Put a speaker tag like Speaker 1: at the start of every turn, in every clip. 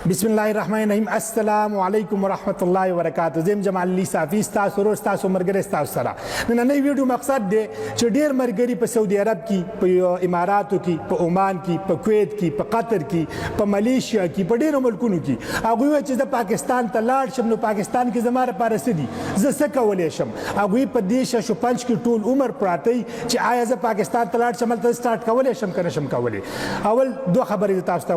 Speaker 1: بسم الله الرحمن الرحیم. السلام علیکم ورحمت الله وبرکاته. زم جمال علي صافي تاسو ورو تاسو مرګره تاسو سره نن ویډیو مقصد دی چې ډیر مرګري په سعودي عرب کې، په اماراتو کې، په عمان کې، په کویت کې، په قطر کې، په ملیشیا کې، په ډیرو ملکونو کې هغه وایي چې د پاکستان ته لاړ شم نو پاکستان کې زماره پارسه دي زه څه کولای شم. هغه په دې شو پنځ کې ټول عمر پراته چې آیا زه پاکستان ته لاړ شم ته سٹارټ کولای شم کنه شم کولای. اول دوه خبرې تاسو ته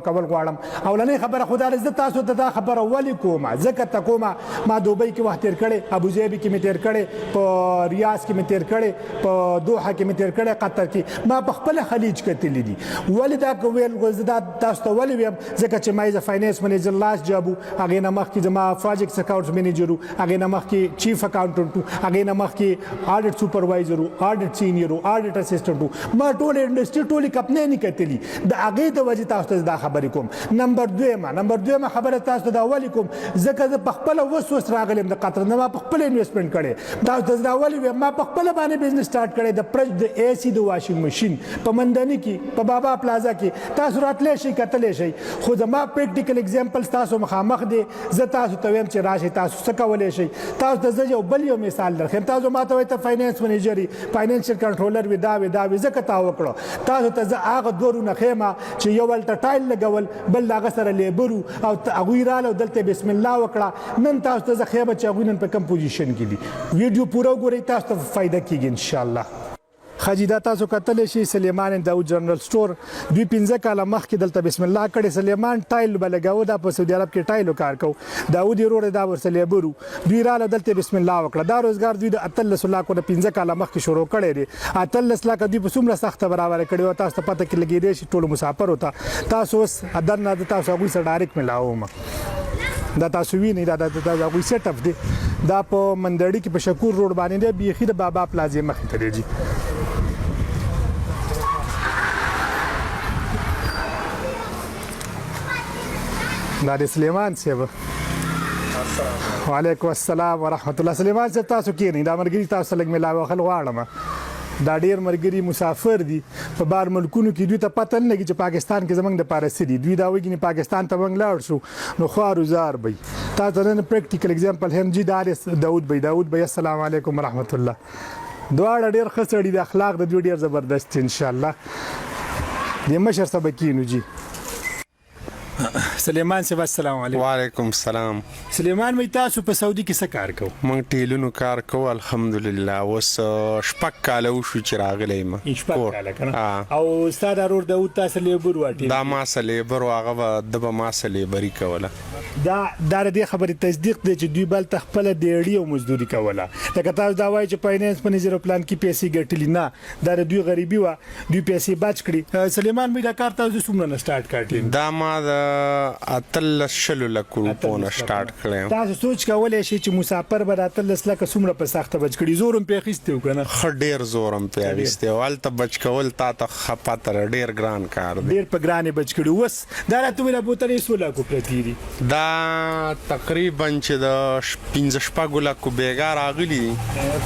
Speaker 1: کول غواړم. اولنې خبره خدای رضا تاسو ته دا خبره ولې کومه ځکه ته کومه ما دوبۍ کې وخت تیر کړی، ابو ظبي کې مې تیر کړی، په ریاض کې مې تیر کړی، په دوحه کې مې تیر کړی، قطر کې ما په خپل خلیج کتلې دي. ولې دا ویل زه دا تاسو ته ولې ویم ځکه چې ما از فاینانس منیجر لاس جابو، هغې نه مخکې زما پروجیکټس اکاونټس منیجر وو، هغې نه مخکې چیف اکاونټنټ وو، هغې نه مخکې آډټ سوپروایزر وو، آډټ سینیر وو، آډټ اسسټنټ وو. ما ټول انډسټري ټولې کمپنۍ نه کتلي د هغې د وجې تاسو ته دا خبرې کوم. نمبر دویمه خبره تاسو ته دا ولې کوم ځکه زه په خپله اوس راغلم د قطر نه، ما په خپله انویسټمنټ کړی. تاسو ته دا ولې ویم ما په خپله باندې بزنس سټارټ کړی د فرج د اے سی د واشنګ ماشین په مندني کې په بابا پلازا کې. تاسو راتلی شئ کتلی شئ خو زما پریکټیکل اگزامپلز تاسو مخامخ دی. زه تاسو ته ویم چې راشئ تاسو څه کولی شئ. تاسو ته زه یو بل یو مثال درښیم. تاسو ما ته وایي ته فاینانس منیجر یې، فاینانشل کنټرولر وي، دا وي دا وي، ځکه تا وکړه. تاسو ته زه هغه دوه رونه ښیم چې یو هلته ټایل لګول، بل د هغه سره لیبر او هغوی راله او دلته بسم الله وکړه. نن تاسو ته زه ښیم چې هغوی نن په کوم پوزیشن کې دي. ویډیو پوره وګورئ تاسو ته فایده کېږي انشاءالله. خجی دا تاسو کتلی شئ سلیمان داود جنرال سټور دوی 15 کاله مخکې دلته بسم الله کړی. سلیمان ټایل به لګاوه، دا په سعودي عرب کې ټایلو کار کو. داود یې وروڼه دا ورسره لیبر وو، دوی راله دلته بسم الله وکړه. دا روزګار دوی د 13 لاکو نه 15 کاله مخکې شروع کړی دی. 13 لاکه دوی په څومره سخته برابره کړې وه تاسو ته پته کې لګېدی شي ټولو مسافرو ته. تاسو اوس دننه د تاسو هغوی سره ډایرکټ ملاوم. دا تاسو وینئ دا د هغوی سیټ اپ دی. دا په مندړي کې په شکور روډ باندې دی، بیخي د بابا پلازې مخې ته دی جي. دا د سلیمان صاحب وعلیکم السلام ورحمت الله. سلیمان صاحب تاسو کېنئ، دا ملګري تاسو لږ ملاوه خل غواړم. دا ډیر مرګري مسافر دي په بار ملکونو کې، دوی ته پته نه لګي چې پاکستان کې زمونږ د پاره څه دي. دوی دا وایي چې پاکستان ته موږ لاړ شو نو خوار وزار بی. تاسو ته نن پریکټیکل اگزامپل هم جي داود بی السلام علیکم ورحمت الله. دواړه ډیر ښه سړي دي، اخلاق د دوی ډیر زبردست انشاءالله. د مشر سبکینو جي سلیمان صاحب السلام علیکم.
Speaker 2: وعلیکم السلام.
Speaker 1: سلیمان وای تاسو په سعودي کې څه کار کوو؟
Speaker 2: موږ ټیلونو کار کوو الحمدلله. اوس شپږ کاله وشو چې راغلی یم.
Speaker 1: شپږ کاله کنه. او ستا دا ورور داود تاسو لیبر واټی؟
Speaker 2: دا ما سره لیبر و، هغه به د به ما سره لیبري کوله.
Speaker 1: دا د دې خبرې تصدیق دی چې دوی بل ته خپله دیړي او مزدوري کوله. لکه تاسو دا وایي چې فاینانس منیجر پلان کې پیسې ګټلي نه، دا د دوی غریبي وه، دوی پیسې بچ کړي. سلیمان وای دا کار تاسو څومره نه سټارټ کړی؟
Speaker 2: دا ما د 13 لکو روپو نه سټارټ کړی.
Speaker 1: تاسو سوچ کولی شئ چې مسافر به 13 لکه څومره په سخته بچ کړي. زور هم پې اخیستی و که نه؟
Speaker 2: ښه ډېر زور هم پې اخیستی و. هلته بچ کول تا ته ښه پته ډېر ګران کار دی.
Speaker 1: ډېر په ګران یې بچ کړي. اوس دا راته وویله بوتلې څو لکو پرتې دي؟
Speaker 2: دا تقریبا چې د 15 لکو بیګا راغلي دي.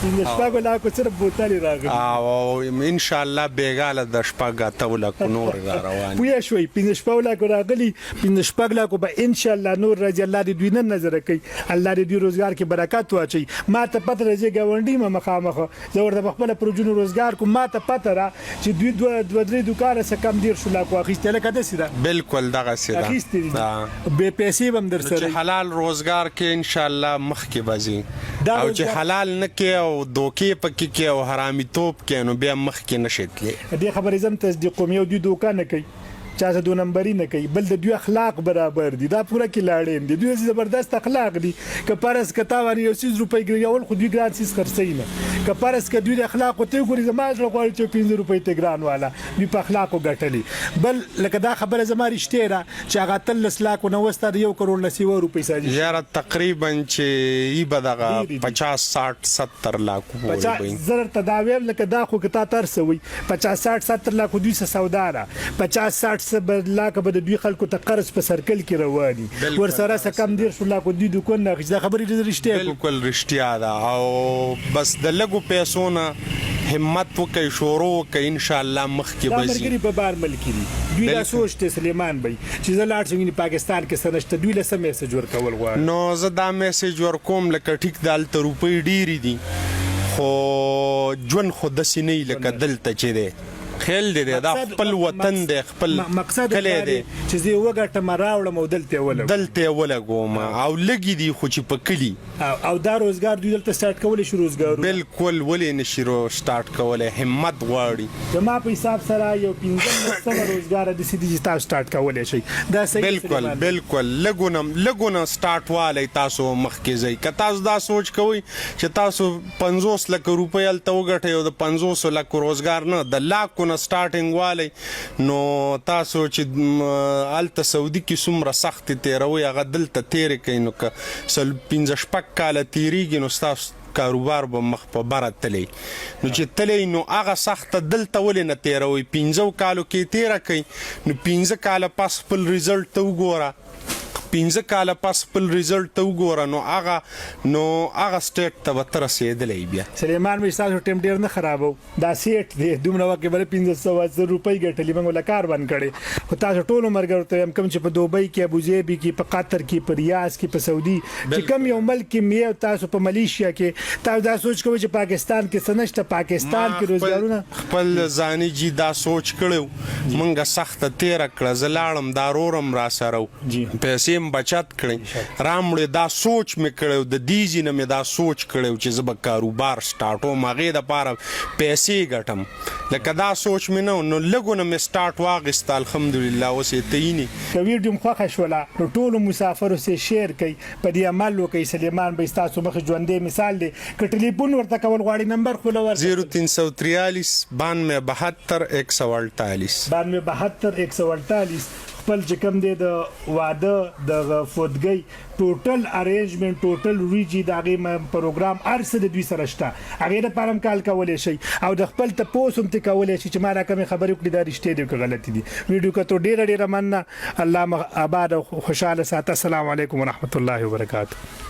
Speaker 1: 15 لکو صرف بوتلې راغلي
Speaker 2: او انشاءالله بیګا له د 8 لکو نور را روان.
Speaker 1: پوه شوئ 15 لکو راغلي، 15 لکو به انشاءالله نور راځي. الله دې دوی نه نظر کوي، الله دې دوی روزګار کې برکت واچوي. ما ته پته راځي ګاونډي ما مخامخ زه ورته په خپله پروژونو روزګار کوم. ما ته پته را چې دوی دوه درې دوکانه څه کم 13 لکو اخیستې لکه داسې ده.
Speaker 2: بالکل دغسې ده
Speaker 1: اخیستې دي بې پیسې به هم در سره.
Speaker 2: چې حلال روزګار کې انشاءالله مخکې به ځي، او چې حلال نه کې او دوکې پکې کې او حرامیتوب کې نو بیا مخکې نشي تللی.
Speaker 1: دې خبرې زه هم تصدیق کوم. یو دوی دوکه نه کوي، چا ته دو نمبري نه کوي، بل د دوی اخلاق برابر دي. دا پوره کې لاړین دي، دوی زبردست اخلاق دي. که پرس که تا باندې یو څیز روپۍ ګرځول خو دوی ګران څیز خرڅوي نه. که پرس که دوی د اخلاقو ته وګوري زما زړه غواړي چې 15 روپۍ ته ګران والا دوی په اخلاقو ګټلي. بل لکه دا خبره زما رښتیا ده چې هغه 13 لاکو نه وسته د 1 کروړ نه سیوه روپۍ ساجي.
Speaker 2: یاره تقریبا چې ای به دغه 50 60 70 لاکو پورې وي.
Speaker 1: زر ته دا ویم لکه دا خو که تا ترسه وي 50 60 70 لاکو دوی څه سودا ده. 50 60 الله که به د دوی خلکو ته قرض په سرکل کې رواني ورسره څه کم دیر شو لا کو دوی د کون نه دا خبرې رښتیا
Speaker 2: بالکل رښتیا ده او بس د لګو پیسو نه همت وکړي شروع وکړي ان شاء الله مخکې
Speaker 1: دا
Speaker 2: به
Speaker 1: مرګري په بار ملکی دي دوی دا سوچته سلیمان بھائی چې زه لاړ شم پاکستان کې سنشته دوی له سم میسج ورکول غواړي
Speaker 2: نو زه دا میسج ورکوم لکه ټیک د الته روپۍ ډېرې دي خو ژوند خو داسې نه وي لکه دلته چې دی خیال دی دا خپل وطن دی خپل کلی دی
Speaker 1: چې زه وګټم راوړم او دلته
Speaker 2: ولګوم او لګي دي خو چې په کلی
Speaker 1: او دا روزګار دوی دلته سٹارټ کولای شي روزګار
Speaker 2: بالکل ولې نشي سٹارټ کولای همت غواړي
Speaker 1: زما په حساب سره یو 15 سنه روزګار د سیدي تاسو سٹارټ کولای شي دا صحیح
Speaker 2: بالکل لګونه سٹارټ والی تاسو مخکې ځئ که تاسو دا سوچ کوئ چې تاسو 50 لک روپۍ هلته وګټئ او د 500 لک روزګار نه د لاکو نه سٹارټینګ والی نو تاسو چې هلته سعودي کې څومره سختې تېروئ هغه دلته تېرې کوئ نو که 15 شپږ کاله تېرېږي نو ستاسو کاروبار به مخ په بره تلی نو چې تلی نو هغه سخته دلته ولې نه تېروئ 15 کالو کې تېره کوئ نو 15 کاله پس خپل ریزلټ ته وګوره 15 کاله پس خپل ریزلټ ته وګوره نو هغه سټیټ ته به ته رسېدلی بیا
Speaker 1: سلیمان بھائی ستاسو ټیم ډېر نه خرابو دا سیټ دی دومره وخت کې بله 1500 روپۍ ګټلي موږ له کار بند کړی خو تاسو ټولو ملګرو ته یم کوم چې په دوبۍ کې ابوظبي کې په قطر کې په ریاض کې په سعودي چې کوم یو ملک کې مې تاسو په ملیشیا کې تاسو دا سوچ کوئ چې پاکستان کې څه نشته پاکستان کې روزګارونه
Speaker 2: خپل ځاني جي دا سوچ کړو موږ سخته تېره کړه زه لاړم دا رورم را سره پیسې بچت کړئ رامړې دا سوچ مې کړی د دې ځینه مې دا سوچ کړی چې زه به کاروبار سټارټوم هغې دپاره پیسې ګټم لکه دا سوچ مې نه نو لږو نه مې سټارټ واخیسته الحمدلله اوس یې تعیني
Speaker 1: که ویډیو م خوښه شوله نو ټولو مسافرو سې شیر کوئ په دې عمل وکئ سلیمان بھائی ستاسو مخې ژوندی مثال دی که ټلیفون ورته کول غواړي نمبر خو له
Speaker 2: 0343 92 148
Speaker 1: 92 148 خپل چې کوم دی د واده د فوتګۍ ټوټل ارینجمنټ ټوټل ریجی د هغې پروګرام هر څه د دوی سره شته هغې دپاره هم کال کولی شئ او د خپل تپوس هم ترې کولی شئ چې ما را کومې خبرې وکړي دا رښتیا دي که غلطې دي ویډیو کتو ډېره مننه الله آباد او خوشحاله ساته السلام علیکم ورحمت الله وبرکاتو